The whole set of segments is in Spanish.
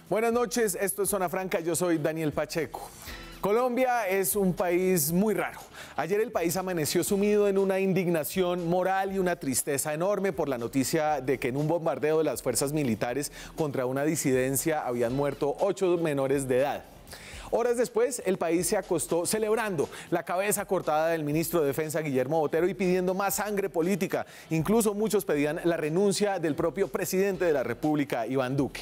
Buenas noches, esto es Zona Franca, yo soy Daniel Pacheco. Colombia es un país muy raro. Ayer el país amaneció sumido en una indignación moral y una tristeza enorme por la noticia de que en un bombardeo de las fuerzas militares contra una disidencia habían muerto 8 menores de edad. Horas después, el país se acostó celebrando la cabeza cortada del ministro de Defensa, Guillermo Botero, y pidiendo más sangre política. Incluso muchos pedían la renuncia del propio presidente de la República, Iván Duque.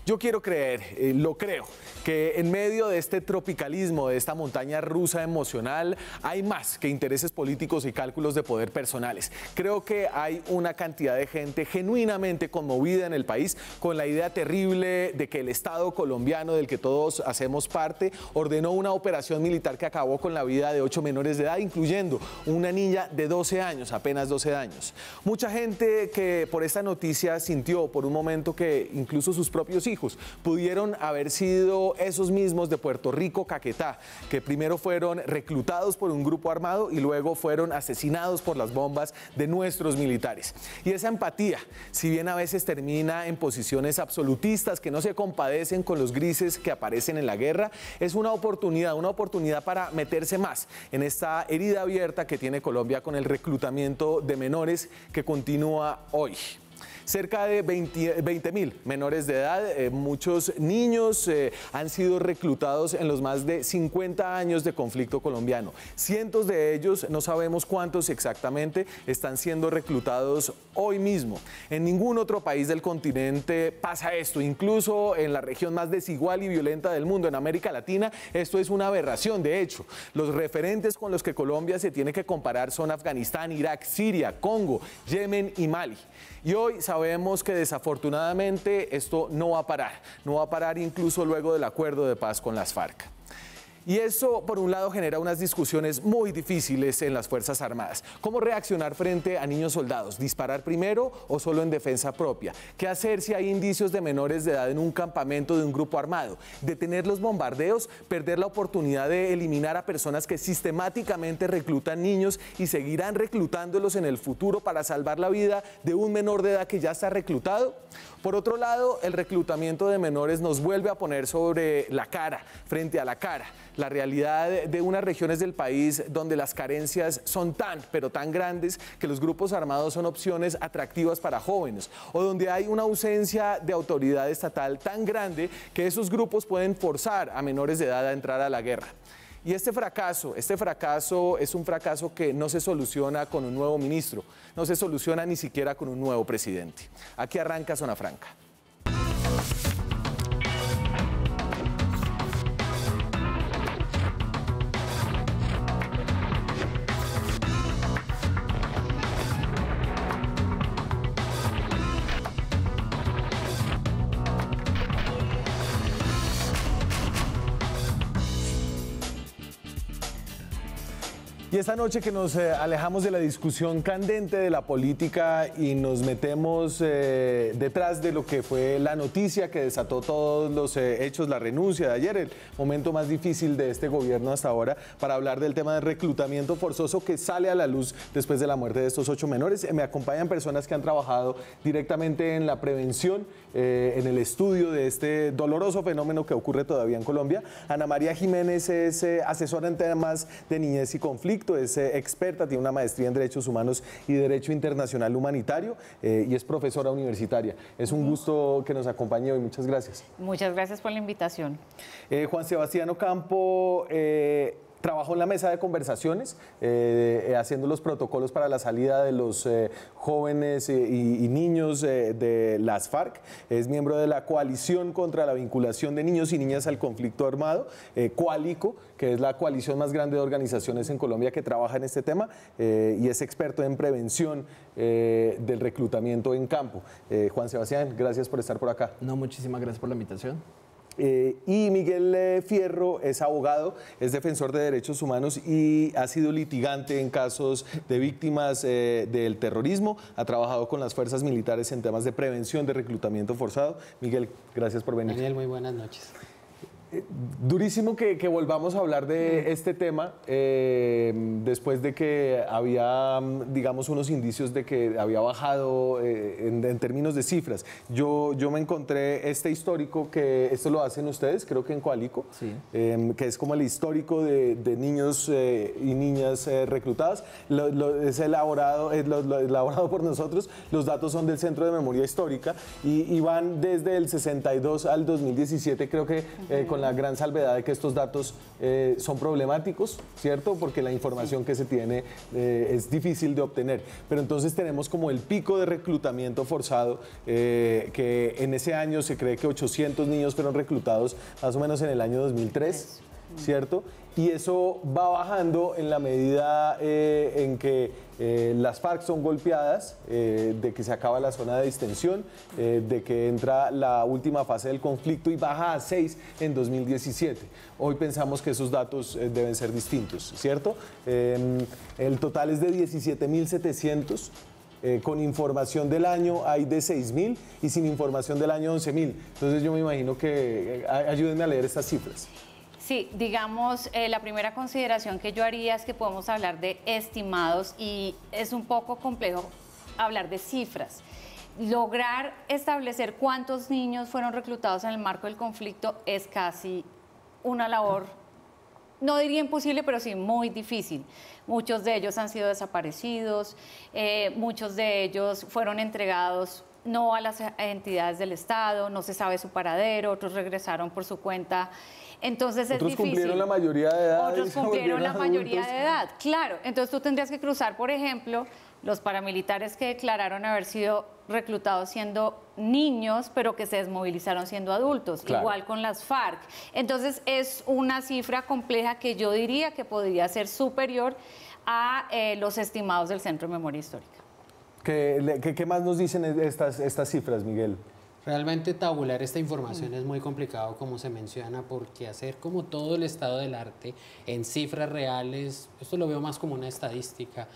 Yo quiero creer, lo creo, que en medio de este tropicalismo, de esta montaña rusa emocional, hay más que intereses políticos y cálculos de poder personales. Creo que hay una cantidad de gente genuinamente conmovida en el país con la idea terrible de que el Estado colombiano, del que todos hacemos parte, ordenó una operación militar que acabó con la vida de 8 menores de edad, incluyendo una niña de 12 años, apenas 12 años. Mucha gente que por esta noticia sintió por un momento que incluso sus propios hijos pudieron haber sido esos mismos de Puerto Rico, Caquetá, que primero fueron reclutados por un grupo armado y luego fueron asesinados por las bombas de nuestros militares. Y esa empatía, si bien a veces termina en posiciones absolutistas que no se compadecen con los grises que aparecen en la guerra, es una oportunidad para meterse más en esta herida abierta que tiene Colombia con el reclutamiento de menores que continúa hoy. Cerca de 20.000 menores de edad, muchos niños han sido reclutados en los más de 50 años de conflicto colombiano. Cientos de ellos, no sabemos cuántos exactamente, están siendo reclutados hoy mismo. En ningún otro país del continente pasa esto, incluso en la región más desigual y violenta del mundo, en América Latina, esto es una aberración. De hecho, los referentes con los que Colombia se tiene que comparar son Afganistán, Irak, Siria, Congo, Yemen y Mali. Y hoy sabemos que desafortunadamente esto no va a parar incluso luego del acuerdo de paz con las FARC. Y eso, por un lado, genera unas discusiones muy difíciles en las Fuerzas Armadas. ¿Cómo reaccionar frente a niños soldados? ¿Disparar primero o solo en defensa propia? ¿Qué hacer si hay indicios de menores de edad en un campamento de un grupo armado? ¿Detener los bombardeos? ¿Perder la oportunidad de eliminar a personas que sistemáticamente reclutan niños y seguirán reclutándolos en el futuro para salvar la vida de un menor de edad que ya está reclutado? Por otro lado, el reclutamiento de menores nos vuelve a poner sobre la cara, frente a la cara, la realidad de unas regiones del país donde las carencias son pero tan grandes que los grupos armados son opciones atractivas para jóvenes, o donde hay una ausencia de autoridad estatal tan grande que esos grupos pueden forzar a menores de edad a entrar a la guerra. Y este fracaso es un fracaso que no se soluciona con un nuevo ministro, no se soluciona ni siquiera con un nuevo presidente. Aquí arranca Zona Franca. Y esta noche que nos alejamos de la discusión candente de la política y nos metemos detrás de lo que fue la noticia que desató todos los hechos, la renuncia de ayer, el momento más difícil de este gobierno hasta ahora, para hablar del tema del reclutamiento forzoso que sale a la luz después de la muerte de estos 8 menores. Me acompañan personas que han trabajado directamente en la prevención, en el estudio de este doloroso fenómeno que ocurre todavía en Colombia. Ana María Jiménez es asesora en temas de niñez y conflicto. Es experta, tiene una maestría en Derechos Humanos y Derecho Internacional Humanitario y es profesora universitaria. Es un gusto que nos acompañe hoy, muchas gracias. Muchas gracias por la invitación. Juan Sebastián Ocampo trabajó en la mesa de conversaciones, haciendo los protocolos para la salida de los jóvenes y niños de las FARC. Es miembro de la Coalición contra la Vinculación de Niños y Niñas al Conflicto Armado, Coalico, que es la coalición más grande de organizaciones en Colombia que trabaja en este tema, y es experto en prevención del reclutamiento en campo. Juan Sebastián, gracias por estar por acá. No, muchísimas gracias por la invitación. Y Miguel Fierro es abogado, es defensor de derechos humanos y ha sido litigante en casos de víctimas del terrorismo, ha trabajado con las fuerzas militares en temas de prevención de reclutamiento forzado. Miguel, gracias por venir. Daniel, muy buenas noches. Durísimo que volvamos a hablar de este tema después de que había, digamos, unos indicios de que había bajado en términos de cifras. Yo me encontré este histórico, que esto lo hacen ustedes, creo que en Coalico, Sí. Que es como el histórico de niños y niñas reclutadas. Es elaborado por nosotros. Los datos son del Centro de Memoria Histórica y van desde el 62 al 2017, creo que con la gran salvedad de que estos datos son problemáticos, ¿cierto? Porque la información que se tiene es difícil de obtener. Pero entonces tenemos como el pico de reclutamiento forzado, que en ese año se cree que 800 niños fueron reclutados más o menos en el año 2003, ¿cierto? Y eso va bajando en la medida en que las FARC son golpeadas, de que se acaba la zona de distensión, de que entra la última fase del conflicto y baja a 6 en 2017. Hoy pensamos que esos datos deben ser distintos, ¿cierto? El total es de 17.700. Con información del año hay de 6.000 y sin información del año 11.000. Entonces yo me imagino que ayúdenme a leer estas cifras. Sí, digamos, la primera consideración que yo haría es que podemos hablar de estimados y es un poco complejo hablar de cifras. Lograr establecer cuántos niños fueron reclutados en el marco del conflicto es casi una labor, no diría imposible, pero sí muy difícil. Muchos de ellos han sido desaparecidos, muchos de ellos fueron entregados no a las entidades del Estado, no se sabe su paradero, otros regresaron por su cuenta. Entonces Otros es difícil. cumplieron la mayoría de edad. Otros cumplieron la mayoría adultos. de edad, claro. Entonces tú tendrías que cruzar, por ejemplo, los paramilitares que declararon haber sido reclutados siendo niños, pero que se desmovilizaron siendo adultos, Claro. igual con las FARC. Entonces es una cifra compleja que yo diría que podría ser superior a los estimados del Centro de Memoria Histórica. ¿Qué más nos dicen estas cifras, Miguel? Realmente tabular esta información es muy complicado, como se menciona, porque hacer como todo el estado del arte en cifras reales, esto lo veo más como una estadística,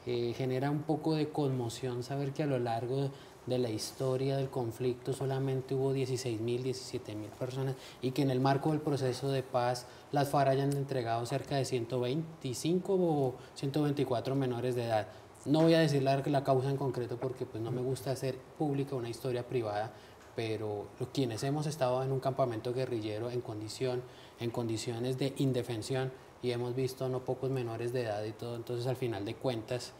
genera un poco de conmoción saber que a lo largo de la historia del conflicto solamente hubo 16.000, 17.000 personas y que en el marco del proceso de paz las FARC hayan entregado cerca de 125 o 124 menores de edad. No voy a decir la causa en concreto porque pues, no me gusta hacer pública una historia privada, pero quienes hemos estado en un campamento guerrillero en condiciones de indefensión y hemos visto no pocos menores de edad y todo, entonces al final de cuentas,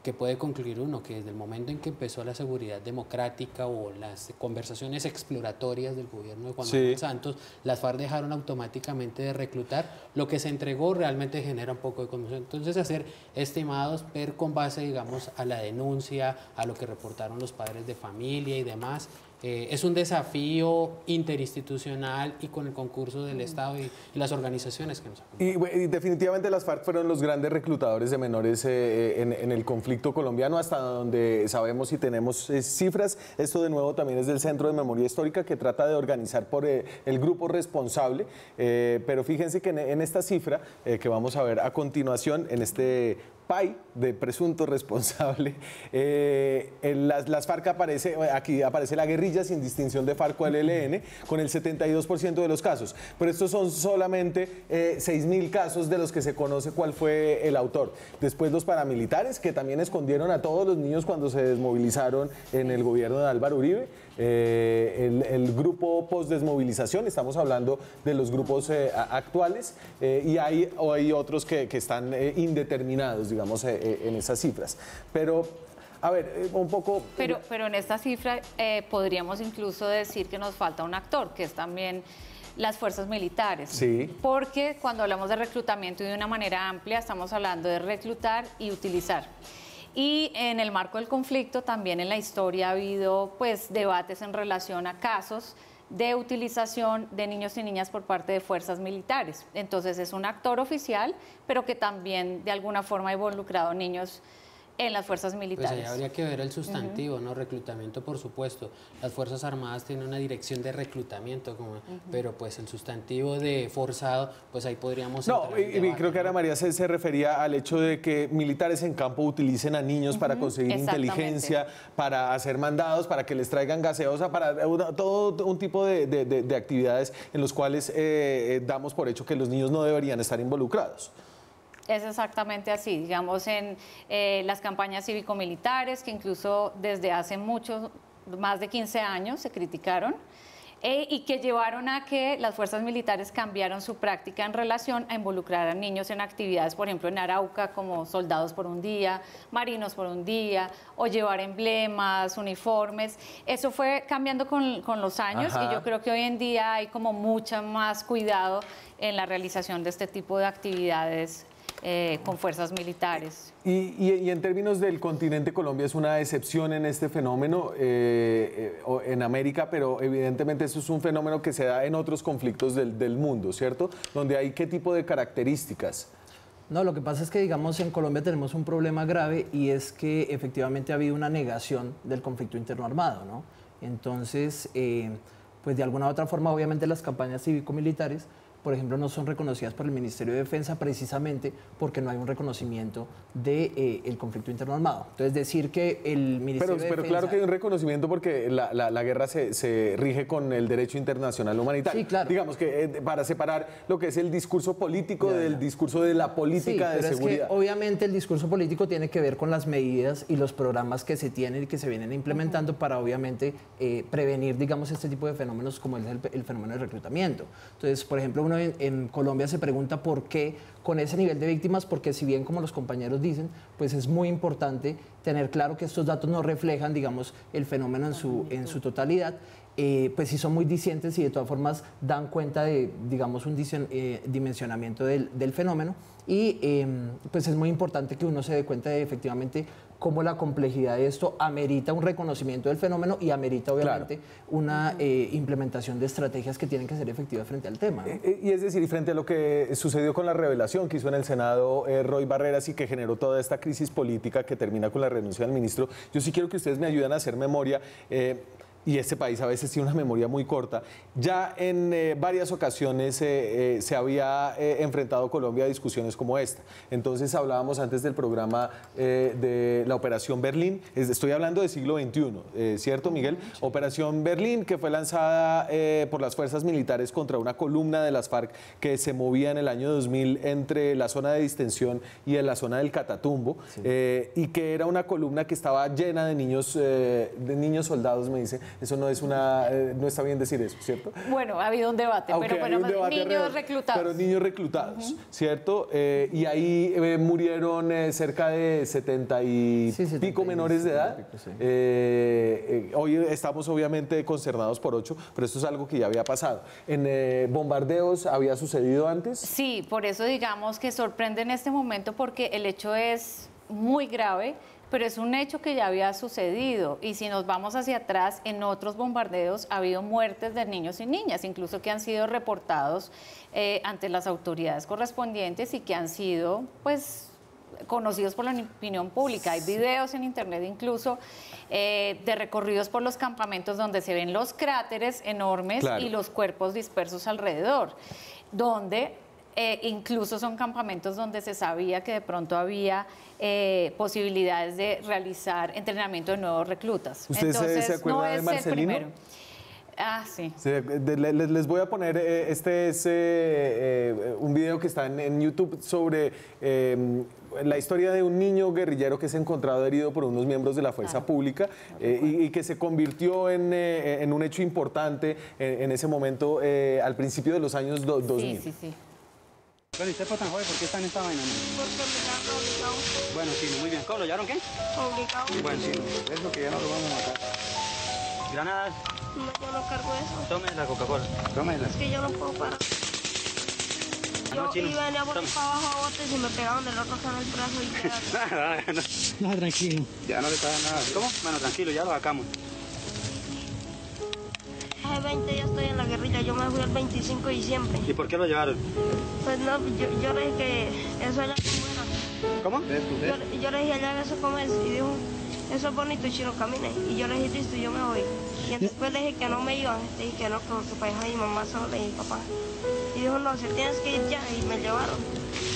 que puede concluir uno que desde el momento en que empezó la seguridad democrática o las conversaciones exploratorias del gobierno de Juan Manuel Santos, las FARC dejaron automáticamente de reclutar, lo que se entregó realmente genera un poco de conmoción. Entonces hacer estimados, ver con base, digamos, a la denuncia, a lo que reportaron los padres de familia y demás, es un desafío interinstitucional y con el concurso del Estado y las organizaciones que nos acompañan. Y definitivamente las FARC fueron los grandes reclutadores de menores en el conflicto colombiano, hasta donde sabemos y tenemos cifras. Esto de nuevo también es del Centro de Memoria Histórica, que trata de organizar por el grupo responsable, pero fíjense que en esta cifra que vamos a ver a continuación, en este PAI de presunto responsable, las FARC aquí aparece la guerrilla sin distinción de FARC o ELN con el 72% de los casos, pero estos son solamente 6.000 casos de los que se conoce cuál fue el autor. Después los paramilitares, que también escondieron a todos los niños cuando se desmovilizaron en el gobierno de Álvaro Uribe, el grupo post-desmovilización, estamos hablando de los grupos actuales, y hay otros que están indeterminados, digamos, en esas cifras. Pero, a ver, un poco... Pero en esta cifra podríamos incluso decir que nos falta un actor, que es también las fuerzas militares. Sí. Porque cuando hablamos de reclutamiento y de una manera amplia, estamos hablando de reclutar y utilizar. Y en el marco del conflicto también en la historia ha habido pues debates en relación a casos de utilización de niños y niñas por parte de fuerzas militares. Entonces es un actor oficial, pero que también de alguna forma ha involucrado niños en las fuerzas Pues militares. ahí habría que ver el sustantivo, ¿no? Reclutamiento, por supuesto. Las Fuerzas Armadas tienen una dirección de reclutamiento, pero pues el sustantivo de forzado, pues ahí podríamos No, entrar en y debate, creo que Ana María se refería al hecho de que militares en campo utilicen a niños para conseguir exactamente. inteligencia, para hacer mandados, para que les traigan gaseosa, para todo un tipo de actividades en los cuales damos por hecho que los niños no deberían estar involucrados. Es exactamente así, digamos en las campañas cívico-militares que incluso desde hace más de 15 años se criticaron y que llevaron a que las fuerzas militares cambiaron su práctica en relación a involucrar a niños en actividades, por ejemplo en Arauca como soldados por un día, marinos por un día, o llevar emblemas, uniformes. Eso fue cambiando con los años y yo creo que hoy en día hay como mucho más cuidado en la realización de este tipo de actividades con fuerzas militares. Y en términos del continente, Colombia es una excepción en este fenómeno en América, pero evidentemente eso es un fenómeno que se da en otros conflictos del mundo, ¿cierto? Donde hay qué tipo de características. No, lo que pasa es que, digamos, en Colombia tenemos un problema grave y es que efectivamente ha habido una negación del conflicto interno armado, ¿no? Entonces, pues de alguna u otra forma, obviamente las campañas cívico-militares, por ejemplo, no son reconocidas por el Ministerio de Defensa precisamente porque no hay un reconocimiento del conflicto interno armado. Entonces, decir que el Ministerio de Defensa... Pero claro que hay un reconocimiento porque la guerra se rige con el derecho internacional humanitario. Sí, claro. Digamos que para separar lo que es el discurso político del discurso de la política de seguridad. Es que, obviamente el discurso político tiene que ver con las medidas y los programas que se tienen y que se vienen implementando para obviamente prevenir, digamos, este tipo de fenómenos como el fenómeno de reclutamiento. Entonces, por ejemplo, uno en Colombia se pregunta por qué con ese nivel de víctimas, porque si bien como los compañeros dicen, pues es muy importante tener claro que estos datos no reflejan, digamos, el fenómeno en su totalidad, pues sí son muy discientes y de todas formas dan cuenta de, digamos, un dimensionamiento del fenómeno y pues es muy importante que uno se dé cuenta de efectivamente cómo la complejidad de esto amerita un reconocimiento del fenómeno y amerita obviamente una implementación de estrategias que tienen que ser efectivas frente al tema, ¿no? Y es decir, y frente a lo que sucedió con la revelación que hizo en el Senado Roy Barreras y que generó toda esta crisis política que termina con la renuncia del ministro, yo sí quiero que ustedes me ayuden a hacer memoria. Y este país a veces tiene una memoria muy corta. Ya en varias ocasiones se había enfrentado Colombia a discusiones como esta. Entonces hablábamos antes del programa de la Operación Berlín, estoy hablando del siglo XXI, ¿cierto, Miguel? Sí. Operación Berlín, que fue lanzada por las fuerzas militares contra una columna de las FARC que se movía en el año 2000 entre la zona de distensión y en la zona del Catatumbo, sí. Y que era una columna que estaba llena de niños soldados, me dice. Eso no es no está bien decir eso, ¿cierto? Bueno, ha habido un debate, pero niños reclutados. Pero niños reclutados, ¿cierto? Y ahí murieron cerca de 70 y pico menores de edad. Hoy estamos obviamente consternados por 8, pero esto es algo que ya había pasado. ¿En bombardeos había sucedido antes? Sí, por eso digamos que sorprende en este momento porque el hecho es muy grave, pero es un hecho que ya había sucedido y si nos vamos hacia atrás, en otros bombardeos ha habido muertes de niños y niñas, incluso que han sido reportados ante las autoridades correspondientes y que han sido, pues, conocidos por la opinión pública. Hay videos en internet incluso de recorridos por los campamentos donde se ven los cráteres enormes y los cuerpos dispersos alrededor, donde incluso son campamentos donde se sabía que de pronto había posibilidades de realizar entrenamiento de nuevos reclutas. ¿Usted se acuerda de Marcelino? Sí. Les voy a poner, este es un video que está en YouTube sobre la historia de un niño guerrillero que es encontrado herido por unos miembros de la fuerza pública y que se convirtió en un hecho importante en ese momento al principio de los años 2000. Sí. Bueno, ¿y usted fue tan joven? ¿Por qué está en esta vaina? Porque me llevaron obligado. Bueno, sí, muy bien. ¿Cómo lo llevaron qué? Obligado. Bueno, sí, es lo que ya nos lo vamos a matar. ¿Granadas? No, yo no cargo eso. Tome la Coca-Cola. Tómela. Es que yo no puedo parar. Yo venía por abajo a botes y me pegaban del otro lado del brazo y ya. No, tranquilo. Ya no le pasa nada. ¿Cómo? Bueno, tranquilo, ya lo sacamos. Hace 20 días estoy en la guerrilla, yo me fui el 25 de diciembre. ¿Y por qué lo llevaron? Pues no, yo le dije que eso era como era. ¿Cómo? Yo le dije allá eso como es y dijo, eso es bonito, chino, camine. Y yo le dije, listo, yo me voy. Y después le dije que no me iba, le dije que no, que para dejar a mi mamá solo, le dije, papá. Y dijo, no, si tienes que ir ya, y me llevaron.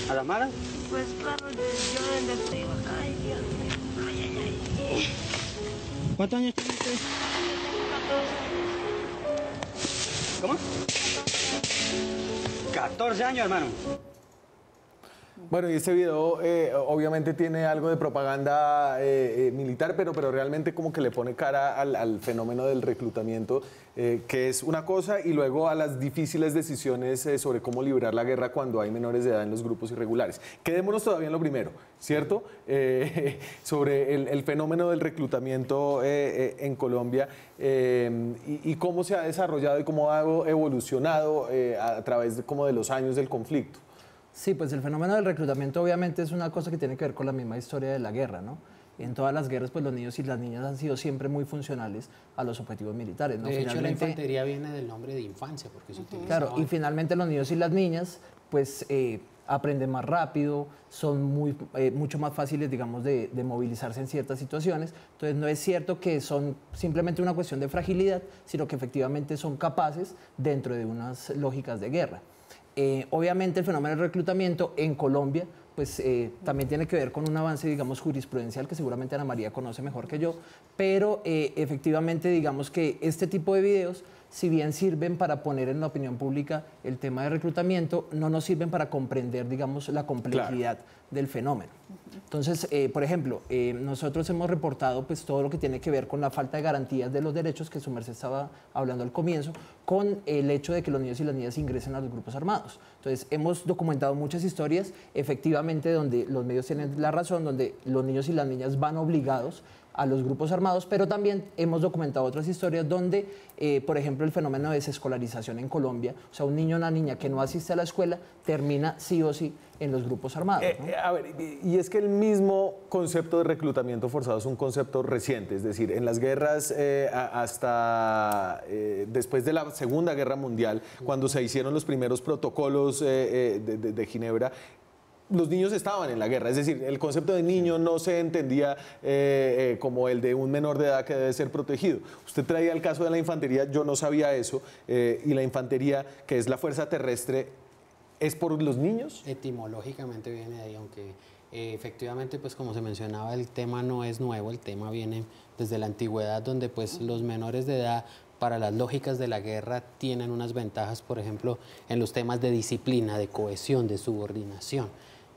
¿A la mala? Pues claro, yo desde estoy acá, ay, Dios mío, ay. ¿Cuántos años tiene usted? ¿Cómo? 14 años, hermano. Bueno, y este video obviamente tiene algo de propaganda militar, pero realmente como que le pone cara al fenómeno del reclutamiento, que es una cosa, y luego a las difíciles decisiones sobre cómo librar la guerra cuando hay menores de edad en los grupos irregulares. Quedémonos todavía en lo primero, ¿cierto? Sobre el fenómeno del reclutamiento en Colombia y cómo se ha desarrollado y cómo ha evolucionado a través de los años del conflicto. Sí, pues el fenómeno del reclutamiento obviamente es una cosa que tiene que ver con la misma historia de la guerra, ¿no? En todas las guerras, pues los niños y las niñas han sido siempre muy funcionales a los objetivos militares, ¿no? De hecho, la infantería viene del nombre de infancia, porque se utiliza. Claro, y finalmente los niños y las niñas, pues aprenden más rápido, son mucho más fáciles, digamos, de movilizarse en ciertas situaciones. Entonces, no es cierto que son simplemente una cuestión de fragilidad, sino que efectivamente son capaces dentro de unas lógicas de guerra. Obviamente el fenómeno del reclutamiento en Colombia pues también tiene que ver con un avance, digamos, jurisprudencial que seguramente Ana María conoce mejor que yo, pero efectivamente digamos que este tipo de videos, si bien sirven para poner en la opinión pública el tema de reclutamiento, no nos sirven para comprender, digamos, la complejidad del fenómeno. Entonces, por ejemplo, nosotros hemos reportado pues, todo lo que tiene que ver con la falta de garantías de los derechos que su merced estaba hablando al comienzo, con el hecho de que los niños y las niñas ingresen a los grupos armados. Entonces, hemos documentado muchas historias, efectivamente, donde los medios tienen la razón, donde los niños y las niñas van obligados a los grupos armados, pero también hemos documentado otras historias donde, por ejemplo, el fenómeno de desescolarización en Colombia, o sea, un niño o una niña que no asiste a la escuela termina sí o sí en los grupos armados, ¿no? A ver, y es que el mismo concepto de reclutamiento forzado es un concepto reciente, es decir, en las guerras hasta después de la Segunda Guerra Mundial, cuando se hicieron los primeros protocolos de Ginebra, los niños estaban en la guerra, es decir, el concepto de niño no se entendía como el de un menor de edad que debe ser protegido. Usted traía el caso de la infantería, yo no sabía eso, y la infantería, que es la fuerza terrestre, ¿es por los niños? Etimológicamente viene de ahí, aunque efectivamente, pues como se mencionaba, el tema no es nuevo, el tema viene desde la antigüedad, donde pues los menores de edad, para las lógicas de la guerra, tienen unas ventajas, por ejemplo, en los temas de disciplina, de cohesión, de subordinación.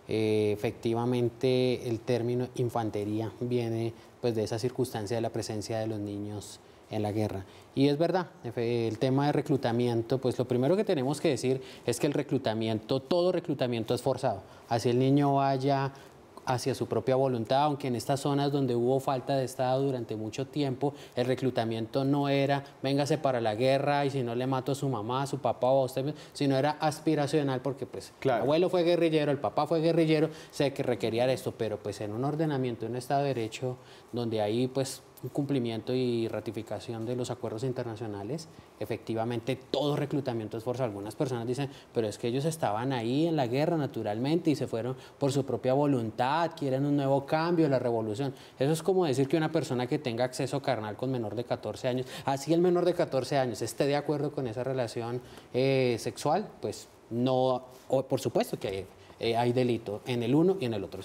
Efectivamente, el término infantería viene pues, de esa circunstancia de la presencia de los niños en la guerra. Y es verdad, el tema de reclutamiento, pues lo primero que tenemos que decir es que el reclutamiento, todo reclutamiento es forzado. Así el niño vaya hacia su propia voluntad, aunque en estas zonas donde hubo falta de Estado durante mucho tiempo, el reclutamiento no era véngase para la guerra y si no le mato a su mamá, a su papá o a usted, sino era aspiracional porque pues el abuelo fue guerrillero, el papá fue guerrillero, sé que requería esto, pero pues en un ordenamiento, en un Estado de Derecho, donde hay pues un cumplimiento y ratificación de los acuerdos internacionales, efectivamente todo reclutamiento es forzado. Algunas personas dicen, pero es que ellos estaban ahí en la guerra naturalmente y se fueron por su propia voluntad, quieren un nuevo cambio, la revolución. Eso es como decir que una persona que tenga acceso carnal con menor de 14 años, así el menor de 14 años esté de acuerdo con esa relación sexual, pues no, por supuesto que hay delito en el uno y en el otro.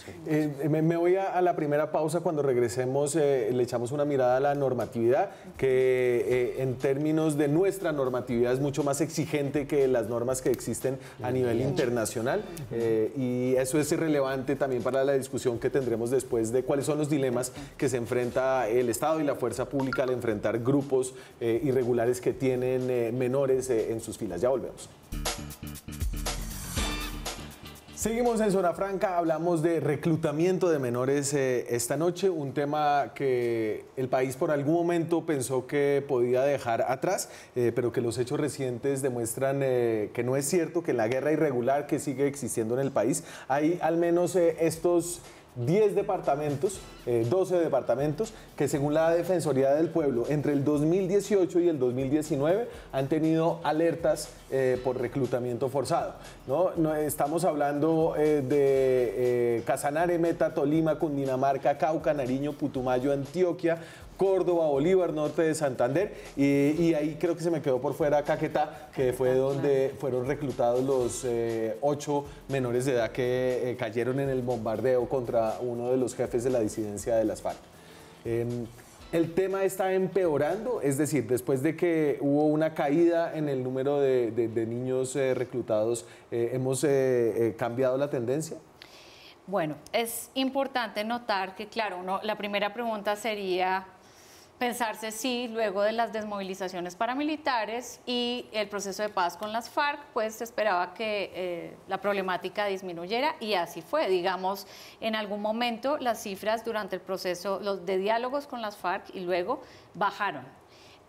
Me voy a la primera pausa. Cuando regresemos le echamos una mirada a la normatividad, que en términos de nuestra normatividad es mucho más exigente que las normas que existen a nivel internacional, y eso es relevante también para la discusión que tendremos después de cuáles son los dilemas que se enfrenta el Estado y la fuerza pública al enfrentar grupos irregulares que tienen menores en sus filas. Ya volvemos. Seguimos en Zona Franca, hablamos de reclutamiento de menores esta noche, un tema que el país por algún momento pensó que podía dejar atrás, pero que los hechos recientes demuestran que no es cierto, que en la guerra irregular que sigue existiendo en el país hay al menos estos 10 departamentos, 12 departamentos, que según la Defensoría del Pueblo, entre el 2018 y el 2019 han tenido alertas por reclutamiento forzado, ¿no? Estamos hablando de Casanare, Meta, Tolima, Cundinamarca, Cauca, Nariño, Putumayo, Antioquia, Córdoba, Bolívar, norte de Santander, y ahí creo que se me quedó por fuera Caquetá, que fue donde fueron reclutados los 8 menores de edad que cayeron en el bombardeo contra uno de los jefes de la disidencia de las FARC. El tema está empeorando, es decir, después de que hubo una caída en el número de niños reclutados, ¿hemos cambiado la tendencia? Bueno, es importante notar que, claro, la primera pregunta sería pensarse si luego de las desmovilizaciones paramilitares y el proceso de paz con las FARC, pues se esperaba que la problemática disminuyera, y así fue. Digamos, en algún momento las cifras durante el proceso de diálogos con las FARC y luego bajaron.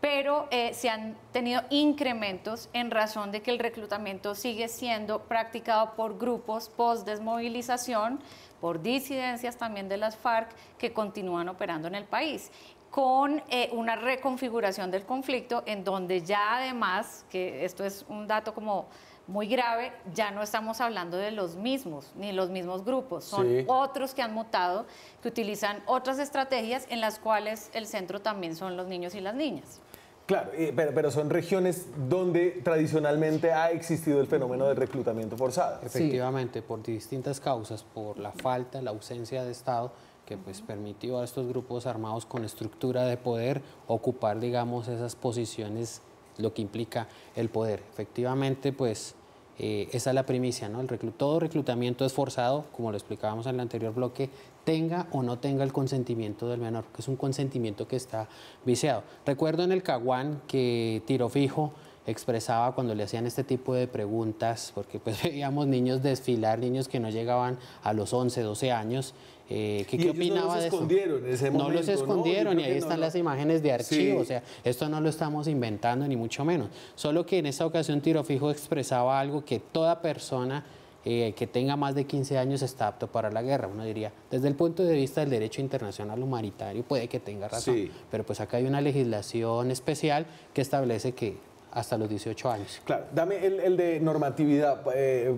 Pero se han tenido incrementos en razón de que el reclutamiento sigue siendo practicado por grupos post-desmovilización, por disidencias también de las FARC que continúan operando en el país, con una reconfiguración del conflicto en donde ya además, que esto es un dato como muy grave, ya no estamos hablando de los mismos, ni los mismos grupos, son otros que han mutado, que utilizan otras estrategias en las cuales el centro también son los niños y las niñas. Claro, pero son regiones donde tradicionalmente ha existido el fenómeno del reclutamiento forzado. Efectivamente, por distintas causas, por la falta, la ausencia de Estado, que pues permitió a estos grupos armados con estructura de poder ocupar, digamos, esas posiciones, lo que implica el poder. Efectivamente, pues esa es la primicia, ¿no? Todo reclutamiento es forzado, como lo explicábamos en el anterior bloque, tenga o no tenga el consentimiento del menor, que es un consentimiento que está viciado. Recuerdo en el Caguán que Tiro Fijo expresaba cuando le hacían este tipo de preguntas, porque pues veíamos niños desfilar, niños que no llegaban a los 11, 12 años, ¿qué opinaba de eso? No los escondieron, y ahí están las imágenes de archivo, o sea, esto no lo estamos inventando ni mucho menos, solo que en esta ocasión Tiro Fijo expresaba algo que toda persona que tenga más de 15 años está apto para la guerra. Uno diría, desde el punto de vista del derecho internacional humanitario puede que tenga razón, pero pues acá hay una legislación especial que establece que hasta los 18 años. Claro, dame el de normatividad,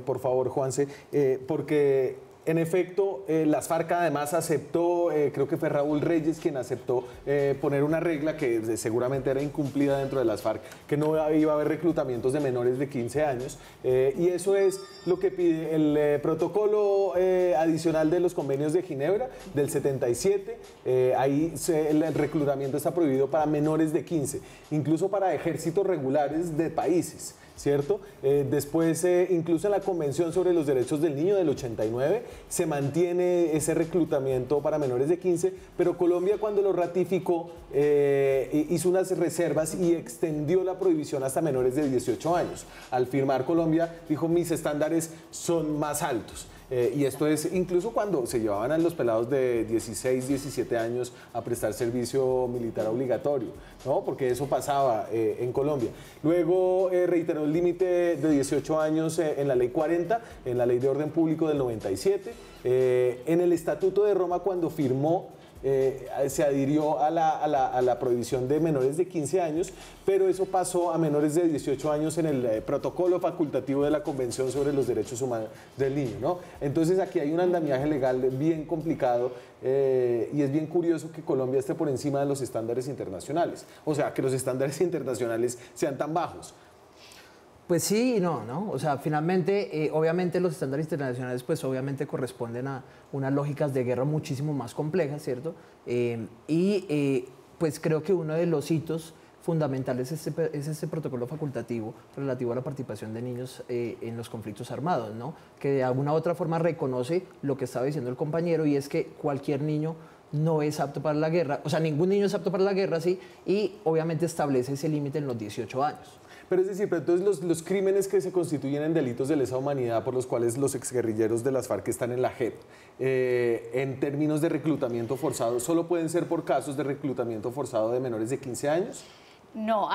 por favor, Juanse, porque en efecto las FARC además aceptó, creo que fue Raúl Reyes quien aceptó poner una regla que seguramente era incumplida dentro de las FARC, que no iba a haber reclutamientos de menores de 15 años, y eso es lo que pide el protocolo adicional de los convenios de Ginebra del 77, ahí el reclutamiento está prohibido para menores de 15, incluso para ejércitos regulares de países, ¿cierto? Después, incluso en la Convención sobre los Derechos del Niño del 89, se mantiene ese reclutamiento para menores de 15, pero Colombia cuando lo ratificó hizo unas reservas y extendió la prohibición hasta menores de 18 años. Al firmar Colombia dijo, mis estándares son más altos. Y esto es incluso cuando se llevaban a los pelados de 16, 17 años a prestar servicio militar obligatorio, ¿no? Porque eso pasaba en Colombia. Luego reiteró el límite de 18 años en la Ley 40, en la Ley de Orden Público del 97, en el Estatuto de Roma cuando firmó se adhirió a la prohibición de menores de 15 años, pero eso pasó a menores de 18 años en el protocolo facultativo de la Convención sobre los Derechos Humanos del Niño, ¿no? Entonces aquí hay un andamiaje legal bien complicado y es bien curioso que Colombia esté por encima de los estándares internacionales, o sea, que los estándares internacionales sean tan bajos. Pues sí y no, ¿no? O sea, finalmente, obviamente los estándares internacionales pues obviamente corresponden a unas lógicas de guerra muchísimo más complejas, ¿cierto? Pues creo que uno de los hitos fundamentales es este protocolo facultativo relativo a la participación de niños en los conflictos armados, ¿no? Que de alguna u otra forma reconoce lo que estaba diciendo el compañero, y es que cualquier niño no es apto para la guerra, o sea, ningún niño es apto para la guerra, sí, y obviamente establece ese límite en los 18 años. Pero es decir, pero entonces los crímenes que se constituyen en delitos de lesa humanidad por los cuales los exguerrilleros de las FARC están en la JEP, en términos de reclutamiento forzado, ¿solo pueden ser por casos de reclutamiento forzado de menores de 15 años? No,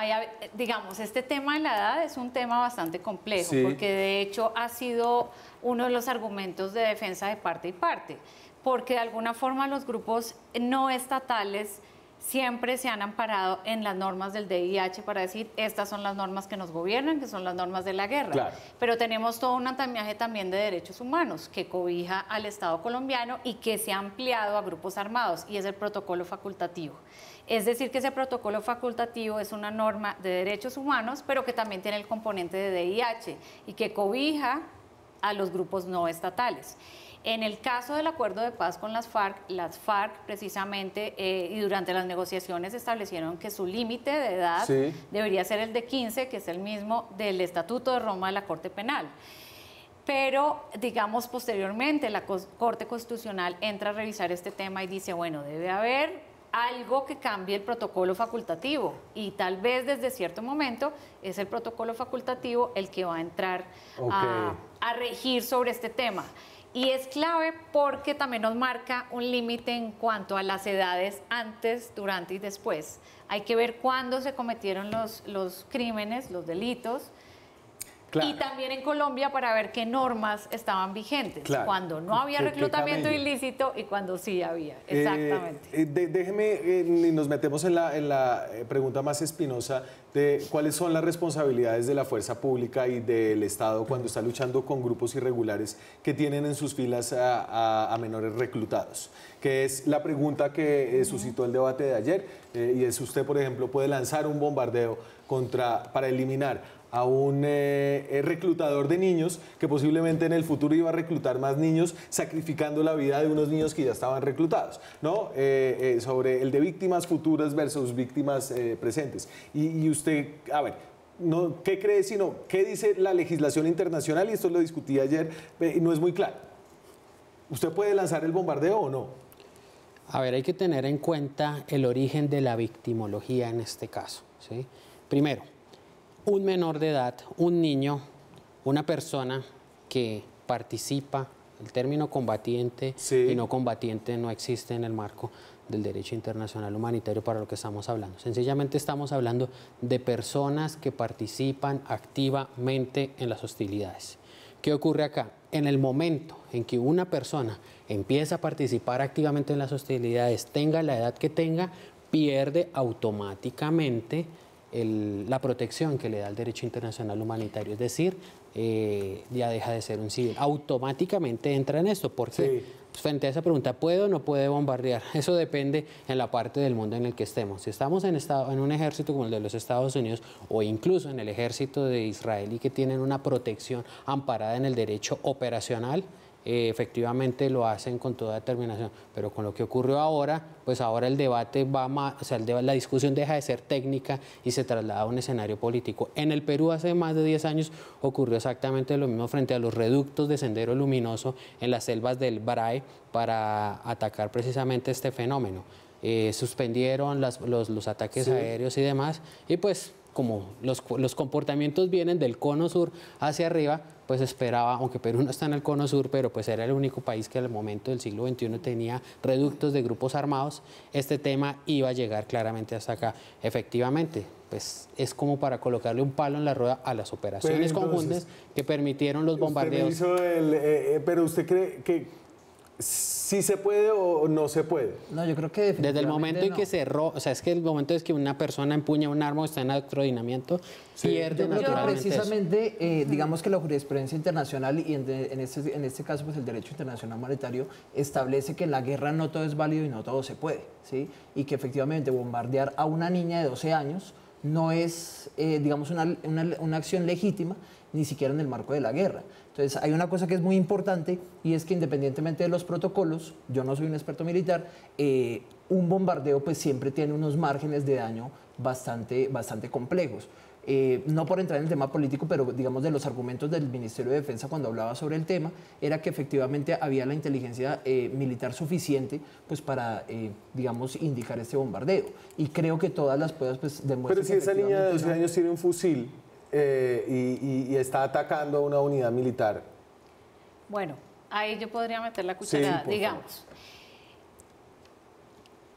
digamos, este tema de la edad es un tema bastante complejo, porque de hecho ha sido uno de los argumentos de defensa de parte y parte. porque de alguna forma los grupos no estatales siempre se han amparado en las normas del DIH para decir, estas son las normas que nos gobiernan, que son las normas de la guerra. Claro. Pero tenemos todo un andamiaje también de derechos humanos que cobija al Estado colombiano y que se ha ampliado a grupos armados, y es el protocolo facultativo. Es decir, que ese protocolo facultativo es una norma de derechos humanos, pero que también tiene el componente de DIH y que cobija a los grupos no estatales. En el caso del acuerdo de paz con las FARC precisamente, y durante las negociaciones establecieron que su límite de edad debería ser el de 15, que es el mismo del Estatuto de Roma de la Corte Penal. Pero, digamos, posteriormente la Corte Constitucional entra a revisar este tema y dice, bueno, debe haber algo que cambie el protocolo facultativo, y tal vez desde cierto momento es el protocolo facultativo el que va a entrar a regir sobre este tema. Y es clave porque también nos marca un límite en cuanto a las edades antes, durante y después. Hay que ver cuándo se cometieron los crímenes, los delitos. Claro. Y también en Colombia para ver qué normas estaban vigentes, cuando no había reclutamiento ilícito y cuando sí había. Exactamente. Déjeme, nos metemos en la pregunta más espinosa de cuáles son las responsabilidades de la fuerza pública y del Estado cuando está luchando con grupos irregulares que tienen en sus filas a menores reclutados, que es la pregunta que suscitó el debate de ayer, y es: usted, por ejemplo, puede lanzar un bombardeo para eliminar a un reclutador de niños que posiblemente en el futuro iba a reclutar más niños, sacrificando la vida de unos niños que ya estaban reclutados, ¿no? Sobre el de víctimas futuras versus víctimas presentes. Y usted, a ver, no, ¿qué cree, sino qué dice la legislación internacional? Y esto lo discutí ayer, y no es muy claro. ¿Usted puede lanzar el bombardeo o no? A ver, hay que tener en cuenta el origen de la victimología en este caso, ¿sí? Primero, un menor de edad, un niño, una persona que participa, el término combatiente y no combatiente no existe en el marco del derecho internacional humanitario para lo que estamos hablando. Sencillamente estamos hablando de personas que participan activamente en las hostilidades. ¿Qué ocurre acá? En el momento en que una persona empieza a participar activamente en las hostilidades, tenga la edad que tenga, pierde automáticamente la protección que le da el derecho internacional humanitario, es decir, ya deja de ser un civil. Automáticamente entra en esto. ¿Por qué? Pues frente a esa pregunta, ¿puede o no puede bombardear? Eso depende en la parte del mundo en el que estemos. Si estamos en un ejército como el de los Estados Unidos o incluso en el ejército de Israel y que tienen una protección amparada en el derecho operacional, efectivamente lo hacen con toda determinación, pero con lo que ocurrió ahora, pues ahora el debate va más, o sea, la discusión deja de ser técnica y se traslada a un escenario político. En el Perú hace más de 10 años ocurrió exactamente lo mismo frente a los reductos de Sendero Luminoso en las selvas del Brae para atacar precisamente este fenómeno. Suspendieron los ataques aéreos y demás, y pues como los comportamientos vienen del cono sur hacia arriba, pues esperaba, aunque Perú no está en el cono sur, pero pues era el único país que al momento del siglo XXI tenía reductos de grupos armados, este tema iba a llegar claramente hasta acá. Efectivamente, pues es como para colocarle un palo en la rueda a las operaciones conjuntas que permitieron los bombardeos. Pero usted cree que ¿sí se puede o no se puede? No, yo creo que definitivamente desde el momento en que cerró, o sea, es que el momento es que una persona empuña un arma o está en adoctrinamiento, pierde naturalmente precisamente, digamos que la jurisprudencia internacional y en este caso pues el derecho internacional humanitario establece que en la guerra no todo es válido y no todo se puede, ¿sí? Y que efectivamente bombardear a una niña de 12 años no es, digamos, una acción legítima, ni siquiera en el marco de la guerra. Entonces, hay una cosa que es muy importante y es que independientemente de los protocolos, yo no soy un experto militar, un bombardeo pues siempre tiene unos márgenes de daño bastante complejos. No por entrar en el tema político, pero digamos de los argumentos del Ministerio de Defensa cuando hablaba sobre el tema, era que efectivamente había la inteligencia militar suficiente pues para, digamos, indicar este bombardeo. Y creo que todas las pruebas pues demuestran. Pero si esa niña de 12 años tiene un fusil y está atacando a una unidad militar. Bueno, ahí yo podría meter la cucharada, digamos.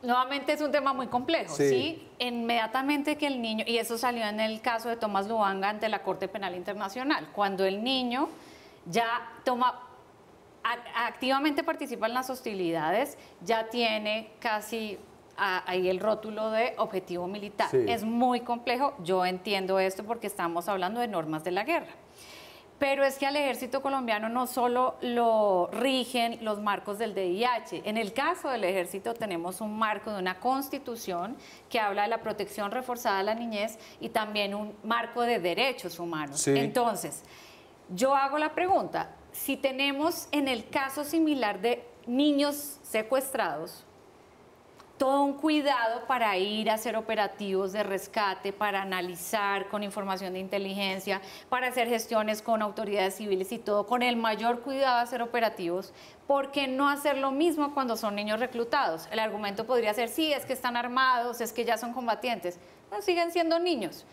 Nuevamente es un tema muy complejo, ¿sí? Inmediatamente que el niño, y eso salió en el caso de Tomás Lubanga ante la Corte Penal Internacional, cuando el niño ya activamente participa en las hostilidades, ya tiene casi ahí el rótulo de objetivo militar. Sí. Es muy complejo, yo entiendo esto porque estamos hablando de normas de la guerra. Pero es que al ejército colombiano no solo lo rigen los marcos del DIH. En el caso del ejército tenemos un marco de una constitución que habla de la protección reforzada a la niñez y también un marco de derechos humanos. Sí. Entonces, yo hago la pregunta, si tenemos en el caso similar de niños secuestrados, todo un cuidado para ir a hacer operativos de rescate, para analizar con información de inteligencia, para hacer gestiones con autoridades civiles y todo, con el mayor cuidado de hacer operativos, ¿por qué no hacer lo mismo cuando son niños reclutados? El argumento podría ser, sí, es que están armados, es que ya son combatientes. No, siguen siendo niños.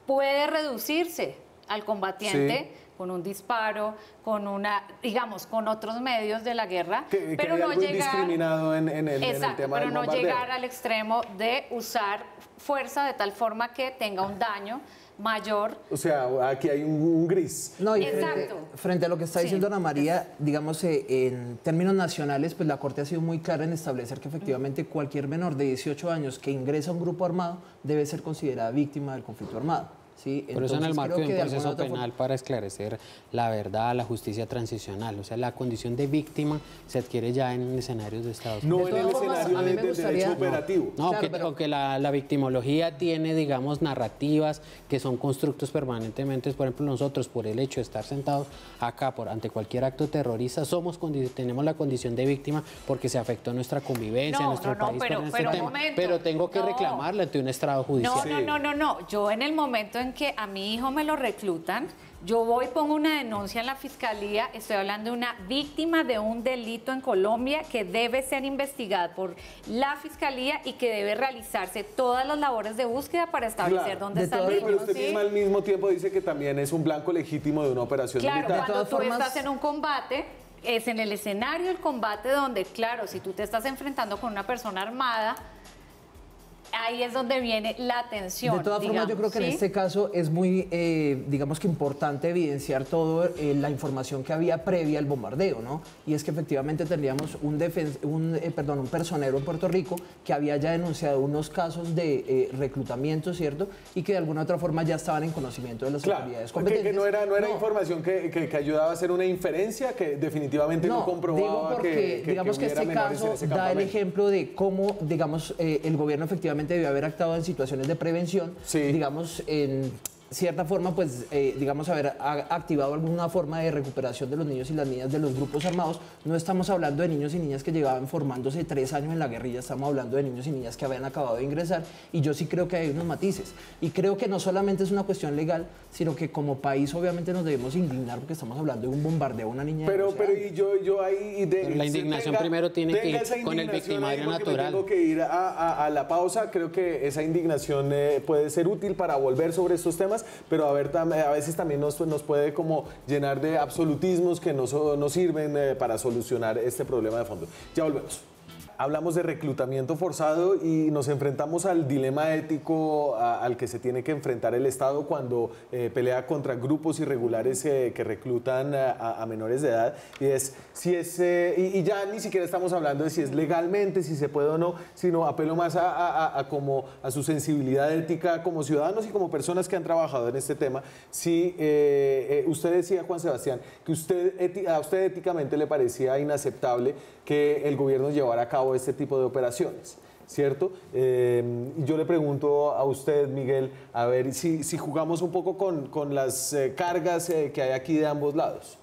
Puede reducirse al combatiente con un disparo, con una, digamos, con otros medios de la guerra, pero no llegar indiscriminado en el tema pero del no bombardeo. llegar al extremo de usar fuerza de tal forma que tenga un daño mayor. O sea, aquí hay un gris. No, y Exacto. frente a lo que está Sí. diciendo Ana María, digamos, en términos nacionales, pues la Corte ha sido muy clara en establecer que efectivamente cualquier menor de 18 años que ingresa a un grupo armado debe ser considerada víctima del conflicto armado. ¿Sí? Por eso en el Entonces, marco creo de un que alguna proceso otra penal para esclarecer la verdad, la justicia transicional. O sea, la condición de víctima se adquiere ya en escenarios de Estado. No De en el todas formas, escenario a mí me del gustaría- derecho operativo. No, Claro, que, pero- aunque la victimología tiene, digamos, narrativas que son constructos permanentemente. Por ejemplo, nosotros, por el hecho de estar sentados acá ante cualquier acto terrorista, tenemos la condición de víctima porque se afectó nuestra convivencia, No, nuestro no, país pero con este un tema. momento. Pero tengo que No. reclamarla ante un estrado judicial. No. Yo en el momento en que a mi hijo me lo reclutan, yo voy, pongo una denuncia en la fiscalía, estoy hablando de una víctima de un delito en Colombia que debe ser investigada por la fiscalía y que debe realizarse todas las labores de búsqueda para establecer Claro. dónde De está el todas niño. Pero usted ¿sí? misma al mismo tiempo dice que también es un blanco legítimo de una operación Claro, militar. cuando todas tú formas- estás en un combate, es en el escenario del combate donde, claro, si tú te estás enfrentando con una persona armada, ahí es donde viene la tensión. De todas formas, yo creo que en ¿sí? este caso es muy, digamos que importante evidenciar toda la información que había previa al bombardeo, ¿no? Y es que efectivamente tendríamos un personero en Puerto Rico que había ya denunciado unos casos de reclutamiento, ¿cierto? Y que de alguna otra forma ya estaban en conocimiento de las Claro, autoridades que competentes. no era información que ayudaba a hacer una inferencia, que definitivamente no, digo comprobaba porque digamos que hubiera este menores en caso ese da el campamento. ejemplo de cómo, digamos, el gobierno efectivamente debió haber actuado en situaciones de prevención, Sí. digamos, en cierta forma, pues, digamos, haber activado alguna forma de recuperación de los niños y las niñas de los grupos armados. No estamos hablando de niños y niñas que llevaban formándose 3 años en la guerrilla, estamos hablando de niños y niñas que habían acabado de ingresar, y yo sí creo que hay unos matices. Y creo que no solamente es una cuestión legal, sino que como país obviamente nos debemos indignar porque estamos hablando de un bombardeo a una niña de Pero 12 años. y yo ahí... Pero la indignación primero tiene que ir esa con el indignación ahí victimario porque me natural. tengo que ir a la pausa. Creo que esa indignación puede ser útil para volver sobre estos temas, pero a veces también nos puede como llenar de absolutismos que no sirven para solucionar este problema de fondo. Ya volvemos. Hablamos de reclutamiento forzado y nos enfrentamos al dilema ético al que se tiene que enfrentar el Estado cuando pelea contra grupos irregulares que reclutan a menores de edad. Y es si es y ya ni siquiera estamos hablando de si es legalmente, si se puede o no, sino apelo más como a su sensibilidad ética como ciudadanos y como personas que han trabajado en este tema. Si usted decía, Juan Sebastián, que a usted éticamente le parecía inaceptable que el gobierno llevara a cabo este tipo de operaciones, ¿cierto? Yo le pregunto a usted, Miguel, a ver si jugamos un poco con las cargas que hay aquí de ambos lados.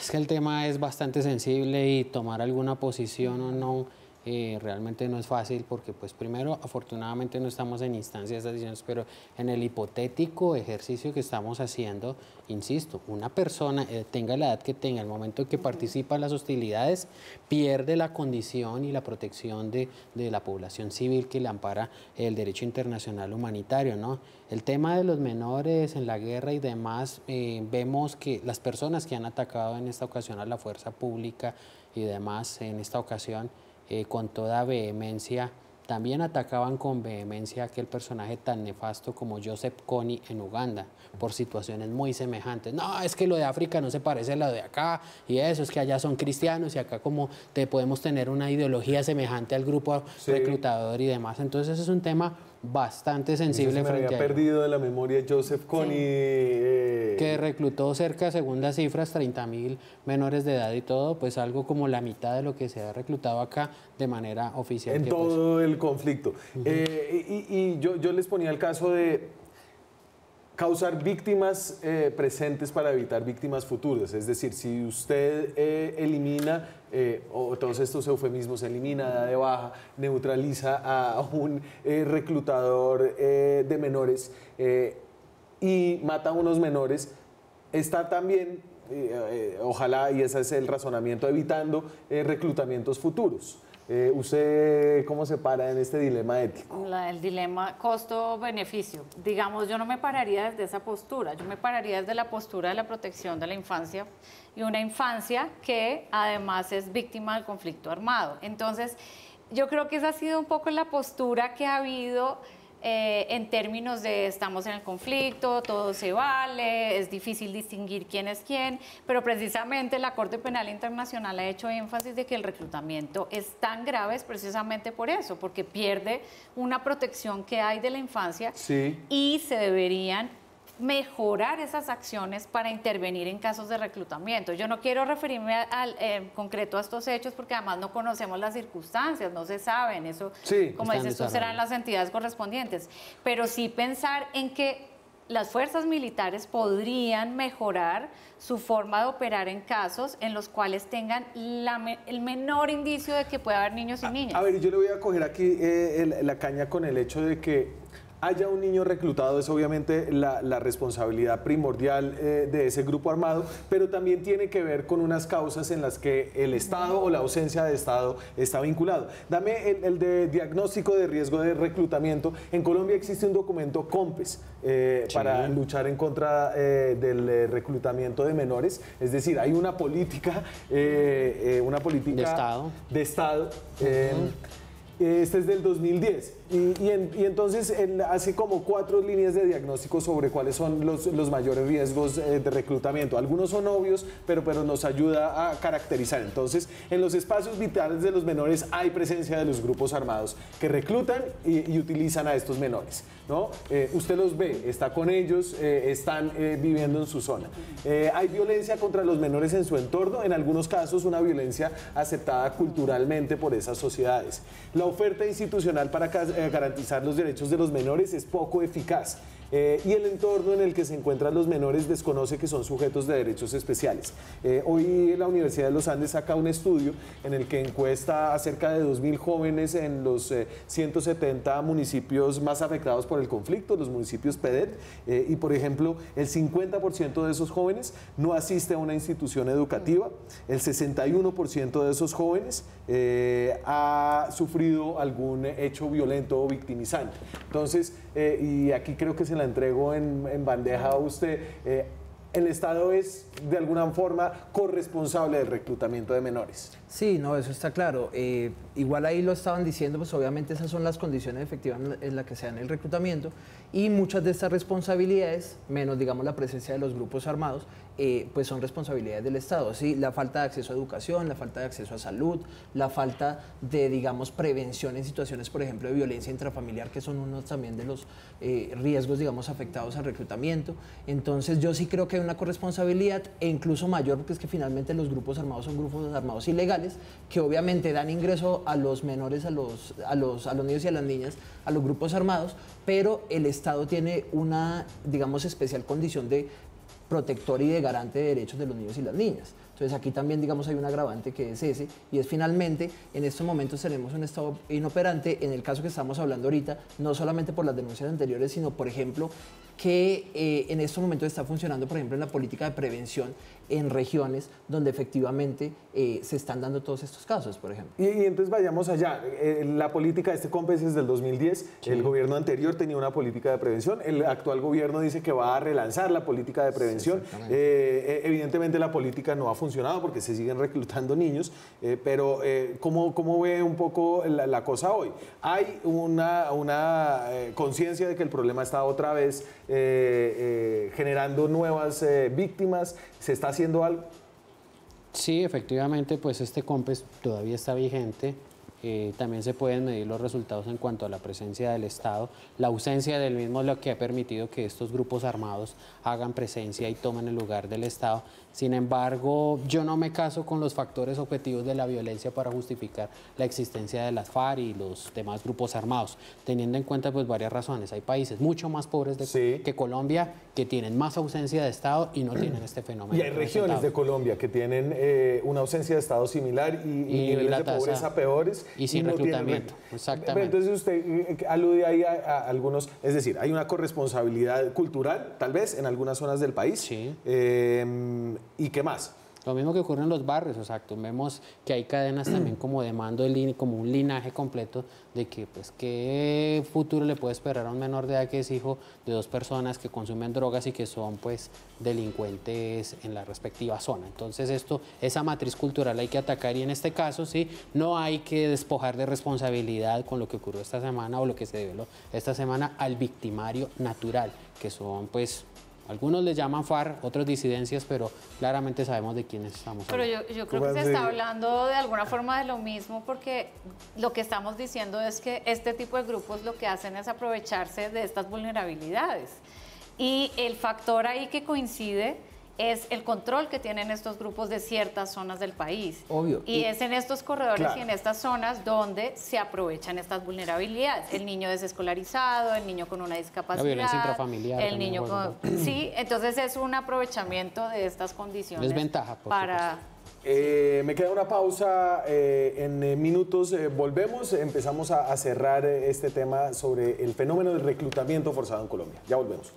Es que el tema es bastante sensible y tomar alguna posición o no realmente no es fácil porque pues primero afortunadamente no estamos en instancias de esas decisiones, pero en el hipotético ejercicio que estamos haciendo, insisto, una persona tenga la edad que tenga, el momento en que participa en las hostilidades, pierde la condición y la protección de la población civil que le ampara el derecho internacional humanitario, ¿no? El tema de los menores en la guerra y demás, vemos que las personas que han atacado en esta ocasión a la fuerza pública y demás en esta ocasión, con toda vehemencia también atacaban con vehemencia a aquel personaje tan nefasto como Joseph Kony en Uganda, por situaciones muy semejantes. No, es que lo de África no se parece a lo de acá, y eso es que allá son cristianos y acá como podemos tener una ideología semejante al grupo reclutador y demás. Entonces es un tema bastante sensible. Me había perdido de la memoria Joseph Kony. Que reclutó cerca, según las cifras, 30.000 menores de edad y todo, pues algo como la mitad de lo que se ha reclutado acá de manera oficial. En todo el conflicto. Y yo les ponía el caso de causar víctimas presentes para evitar víctimas futuras. Es decir, si usted elimina, o todos estos eufemismos, elimina, da de baja, neutraliza a un reclutador de menores y mata a unos menores, está también, ojalá, y ese es el razonamiento, evitando reclutamientos futuros. ¿Usted cómo se para en este dilema ético? El dilema costo-beneficio. Digamos, yo no me pararía desde esa postura, yo me pararía desde la postura de la protección de la infancia, y una infancia que además es víctima del conflicto armado. Entonces, yo creo que esa ha sido un poco la postura que ha habido en términos de estamos en el conflicto, todo se vale, es difícil distinguir quién es quién, pero precisamente la Corte Penal Internacional ha hecho énfasis de que el reclutamiento es tan grave es precisamente por eso, porque pierde una protección que hay de la infancia y se deberían mejorar esas acciones para intervenir en casos de reclutamiento. Yo no quiero referirme concreto a estos hechos porque además no conocemos las circunstancias, no se saben, eso, como dices tú, serán las entidades correspondientes, pero sí pensar en que las fuerzas militares podrían mejorar su forma de operar en casos en los cuales tengan el menor indicio de que pueda haber niños y niñas. A ver, yo le voy a coger aquí la caña con el hecho de que haya un niño reclutado. Es obviamente la responsabilidad primordial de ese grupo armado, pero también tiene que ver con unas causas en las que el Estado o la ausencia de Estado está vinculado. Dame el de diagnóstico de riesgo de reclutamiento. En Colombia existe un documento COMPES para luchar en contra del reclutamiento de menores. Es decir, hay una política de Estado. Este es del 2010 y entonces él hace como 4 líneas de diagnóstico sobre cuáles son los mayores riesgos de reclutamiento. Algunos son obvios, pero nos ayuda a caracterizar. Entonces, en los espacios vitales de los menores hay presencia de los grupos armados que reclutan y utilizan a estos menores, ¿no? Usted los ve, está con ellos, están viviendo en su zona. Hay violencia contra los menores en su entorno, en algunos casos una violencia aceptada culturalmente por esas sociedades. La oferta institucional para garantizar los derechos de los menores es poco eficaz. Y el entorno en el que se encuentran los menores desconoce que son sujetos de derechos especiales. Hoy la Universidad de los Andes saca un estudio en el que encuesta a cerca de 2.000 jóvenes en los 170 municipios más afectados por el conflicto, los municipios PEDET, y por ejemplo, el 50% de esos jóvenes no asiste a una institución educativa, el 61% de esos jóvenes ha sufrido algún hecho violento o victimizante. Entonces, y aquí creo que se la entrego en bandeja a usted, el Estado es de alguna forma corresponsable del reclutamiento de menores. Sí, no, eso está claro. Igual ahí lo estaban diciendo, pues obviamente esas son las condiciones efectivas en las que se dan el reclutamiento, y muchas de estas responsabilidades, menos digamos la presencia de los grupos armados, pues son responsabilidades del Estado. Sí, la falta de acceso a educación, la falta de acceso a salud, la falta de, digamos, prevención en situaciones, por ejemplo, de violencia intrafamiliar, que son unos también de los riesgos, digamos, afectados al reclutamiento. Entonces yo sí creo que hay una corresponsabilidad, e incluso mayor, porque es que finalmente los grupos armados son grupos armados ilegales, que obviamente dan ingreso a los menores, a los niños y a las niñas, a los grupos armados, pero el Estado tiene una, digamos, especial condición de protector y de garante de derechos de los niños y las niñas. Entonces aquí también, digamos, hay un agravante que es ese, y es finalmente, en estos momentos tenemos un Estado inoperante, en el caso que estamos hablando ahorita, no solamente por las denuncias anteriores, sino, por ejemplo, que en estos momentos está funcionando, por ejemplo, en la política de prevención en regiones donde efectivamente se están dando todos estos casos, por ejemplo. Y entonces vayamos allá. La política de este COMPES es del 2010. El gobierno anterior tenía una política de prevención. El actual gobierno dice que va a relanzar la política de prevención. atención. Evidentemente la política no ha funcionado porque se siguen reclutando niños, pero ¿cómo ve un poco la cosa hoy? ¿Hay una conciencia de que el problema está otra vez generando nuevas víctimas? ¿Se está haciendo algo? Sí, efectivamente, pues este COMPES todavía está vigente. También se pueden medir los resultados en cuanto a la presencia del Estado. La ausencia del mismo es lo que ha permitido que estos grupos armados hagan presencia y tomen el lugar del Estado. Sin embargo, yo no me caso con los factores objetivos de la violencia para justificar la existencia de las FARC y los demás grupos armados, teniendo en cuenta pues varias razones. Hay países mucho más pobres que Colombia que tienen más ausencia de Estado y no tienen este fenómeno. Y hay regiones de Colombia que tienen una ausencia de Estado similar y niveles de pobreza peores. Y sin reclutamiento, exactamente. Entonces usted alude ahí a algunos, es decir, hay una corresponsabilidad cultural, tal vez, en algunas zonas del país. Sí. ¿Y qué más? Lo mismo que ocurre en los barrios, exacto. Vemos que hay cadenas también como de mando, como un linaje completo de que, pues, qué futuro le puede esperar a un menor de edad que es hijo de dos personas que consumen drogas y que son, pues, delincuentes en la respectiva zona. Entonces, esa matriz cultural hay que atacar y en este caso, sí, no hay que despojar de responsabilidad con lo que ocurrió esta semana o lo que se develó esta semana al victimario natural, que son, pues, algunos les llaman FARC, otros disidencias, pero claramente sabemos de quiénes estamos hablando. Pero yo creo que se está hablando de alguna forma de lo mismo, porque lo que estamos diciendo es que este tipo de grupos lo que hacen es aprovecharse de estas vulnerabilidades. Y el factor ahí que coincide es el control que tienen estos grupos de ciertas zonas del país. Obvio. Y es en estos corredores claro, y en estas zonas donde se aprovechan estas vulnerabilidades. El niño desescolarizado, el niño con una discapacidad. La violencia intrafamiliar. El niño con... Sí, entonces es un aprovechamiento de estas condiciones. Desventaja, por para... Me queda una pausa, en minutos volvemos, empezamos a cerrar este tema sobre el fenómeno del reclutamiento forzado en Colombia. Ya volvemos.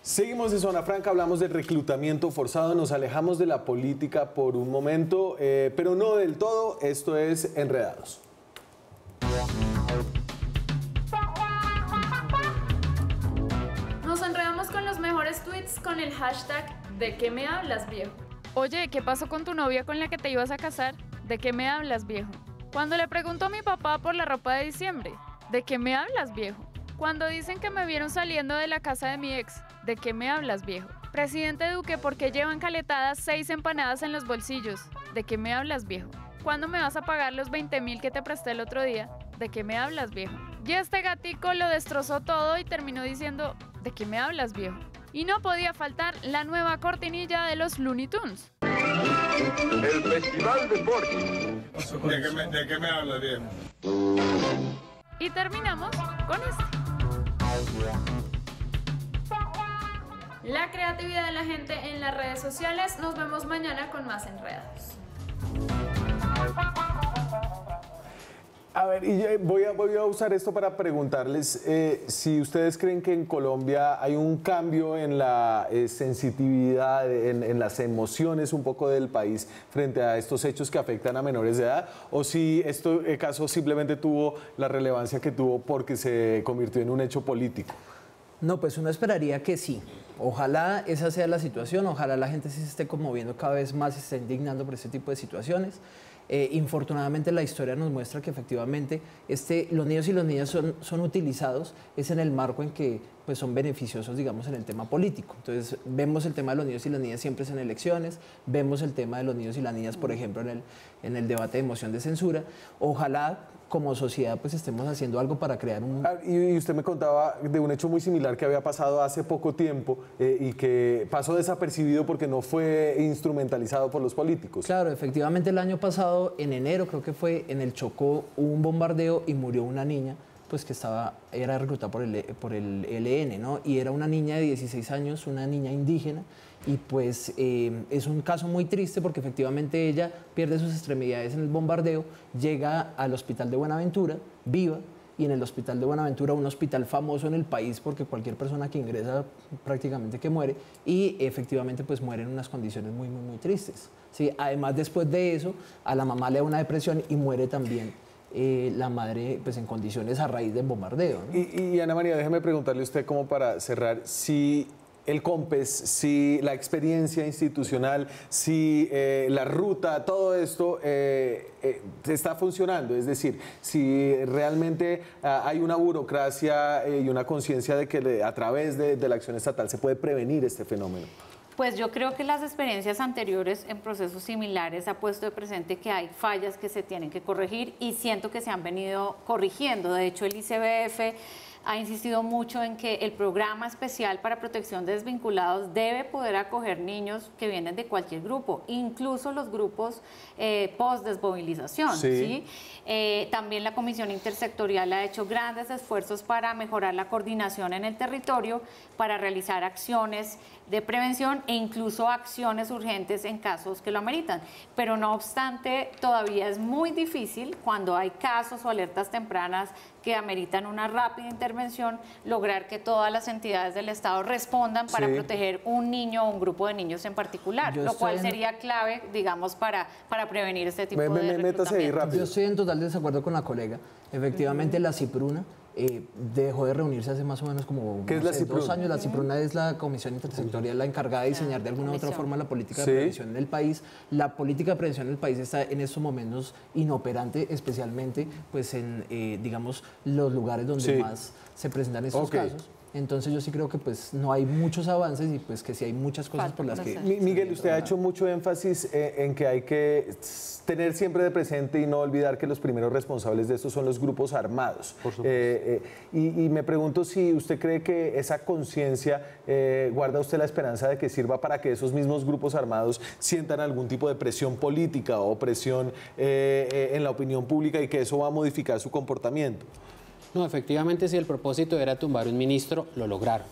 Seguimos en Zona Franca, hablamos del reclutamiento forzado, nos alejamos de la política por un momento, pero no del todo, esto es Enredados. Nos enredamos con los mejores tweets con el hashtag ¿de qué me hablas, viejo? Oye, ¿qué pasó con tu novia con la que te ibas a casar? ¿De qué me hablas, viejo? Cuando le pregunto a mi papá por la ropa de diciembre, ¿de qué me hablas, viejo? Cuando dicen que me vieron saliendo de la casa de mi ex, ¿de qué me hablas, viejo? Presidente Duque, ¿por qué llevan caletadas 6 empanadas en los bolsillos? ¿De qué me hablas, viejo? ¿Cuándo me vas a pagar los 20.000 que te presté el otro día? ¿De qué me hablas, viejo? Y este gatico lo destrozó todo y terminó diciendo, ¿de qué me hablas, viejo? Y no podía faltar la nueva cortinilla de los Looney Tunes. El Festival de Forky. ¿De qué me hablas, viejo? Y terminamos con este. La creatividad de la gente en las redes sociales. Nos vemos mañana con más Enredados. A ver, y voy a usar esto para preguntarles si ustedes creen que en Colombia hay un cambio en la sensitividad, en las emociones un poco del país frente a estos hechos que afectan a menores de edad, o si este caso simplemente tuvo la relevancia que tuvo porque se convirtió en un hecho político. No, pues uno esperaría que sí. Ojalá esa sea la situación, ojalá la gente sí se esté conmoviendo cada vez más, se esté indignando por este tipo de situaciones. Infortunadamente la historia nos muestra que efectivamente los niños y las niñas son utilizados es en el marco en que pues, son beneficiosos, digamos, en el tema político. Entonces vemos el tema de los niños y las niñas siempre es en elecciones, vemos el tema de los niños y las niñas, por ejemplo, en el debate de moción de censura. Ojalá como sociedad pues estemos haciendo algo para crear un... Y usted me contaba de un hecho muy similar que había pasado hace poco tiempo y que pasó desapercibido porque no fue instrumentalizado por los políticos. Claro, efectivamente el año pasado, en enero creo que fue, en el Chocó hubo un bombardeo y murió una niña pues que era reclutada por el ELN, ¿no? Y era una niña de 16 años, una niña indígena, y pues es un caso muy triste porque efectivamente ella pierde sus extremidades en el bombardeo, llega al hospital de Buenaventura, viva, y en el hospital de Buenaventura, un hospital famoso en el país porque cualquier persona que ingresa prácticamente que muere, y efectivamente pues muere en unas condiciones muy, muy, muy tristes. ¿Sí? Además, después de eso, a la mamá le da una depresión y muere también la madre pues en condiciones a raíz del bombardeo, ¿no? Y Ana María, déjeme preguntarle a usted como para cerrar, si el COMPES, si la experiencia institucional, si la ruta, todo esto está funcionando, es decir, si realmente hay una burocracia y una conciencia de que a través de la acción estatal se puede prevenir este fenómeno. Pues yo creo que las experiencias anteriores en procesos similares ha puesto de presente que hay fallas que se tienen que corregir y siento que se han venido corrigiendo. De hecho, el ICBF ha insistido mucho en que el programa especial para protección de desvinculados debe poder acoger niños que vienen de cualquier grupo, incluso los grupos post-desmovilización. Sí. ¿Sí? También la Comisión Intersectorial ha hecho grandes esfuerzos para mejorar la coordinación en el territorio, para realizar acciones de prevención e incluso acciones urgentes en casos que lo ameritan. Pero no obstante, todavía es muy difícil cuando hay casos o alertas tempranas que ameritan una rápida intervención, lograr que todas las entidades del Estado respondan para proteger un niño o un grupo de niños en particular, lo cual sería clave, digamos, para prevenir este tipo de reclutamiento. Yo estoy en total desacuerdo con la colega. Efectivamente, la CIPRUNA dejó de reunirse hace más o menos como ¿Qué es la CIPRUNA? 2 años. La CIPRUNA es la Comisión Intersectorial, la encargada de diseñar de alguna u otra forma la política de prevención en el país. La política de prevención en el país está en estos momentos inoperante, especialmente pues en, digamos, los lugares donde más se presentan estos casos. Entonces yo sí creo que pues no hay muchos avances y pues que sí hay muchas cosas por las que... Miguel, usted ha hecho mucho énfasis en que hay que tener siempre de presente y no olvidar que los primeros responsables de esto son los grupos armados. Por supuesto. Y me pregunto si usted cree que esa conciencia guarda usted la esperanza de que sirva para que esos mismos grupos armados sientan algún tipo de presión política o presión en la opinión pública y que eso va a modificar su comportamiento. No, efectivamente, si el propósito era tumbar un ministro, lo lograron.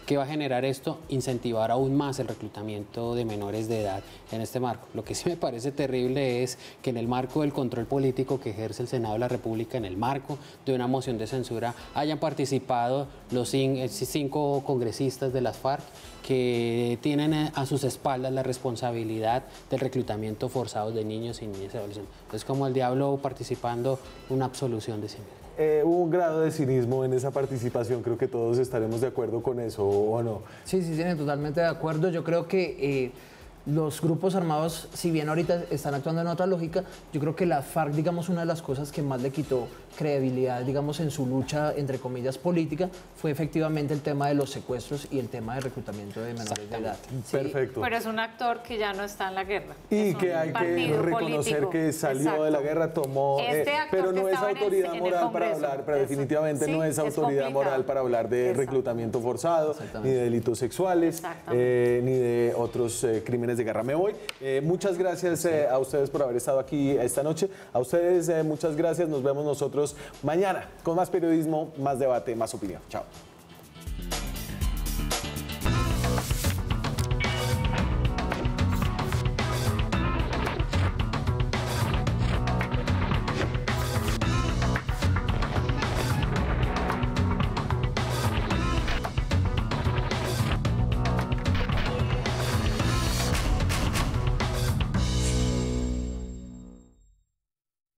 ¿Qué va a generar esto? Incentivar aún más el reclutamiento de menores de edad en este marco. Lo que sí me parece terrible es que en el marco del control político que ejerce el Senado de la República, en el marco de una moción de censura, hayan participado los 5 congresistas de las FARC que tienen a sus espaldas la responsabilidad del reclutamiento forzado de niños y niñas y adolescentes. Es como el diablo participando en una absolución de sí mismo. Hubo un grado de cinismo en esa participación, creo que todos estaremos de acuerdo con eso, ¿o no? Sí, totalmente de acuerdo. Yo creo que los grupos armados, si bien ahorita están actuando en otra lógica, yo creo que la FARC, digamos, una de las cosas que más le quitó credibilidad, digamos, en su lucha, entre comillas, política, fue efectivamente el tema de los secuestros y el tema de reclutamiento de menores de edad. ¿Sí? Perfecto. Pero es un actor que ya no está en la guerra. Y que hay que reconocer político. Que salió de la guerra, tomó... pero no es autoridad moral para hablar, pero definitivamente no es autoridad moral para hablar de reclutamiento forzado, ni de delitos sexuales, ni de otros crímenes de guerra. Me voy. Muchas gracias a ustedes por haber estado aquí esta noche. A ustedes muchas gracias. Nos vemos nosotros mañana con más periodismo, más debate, más opinión. Chao.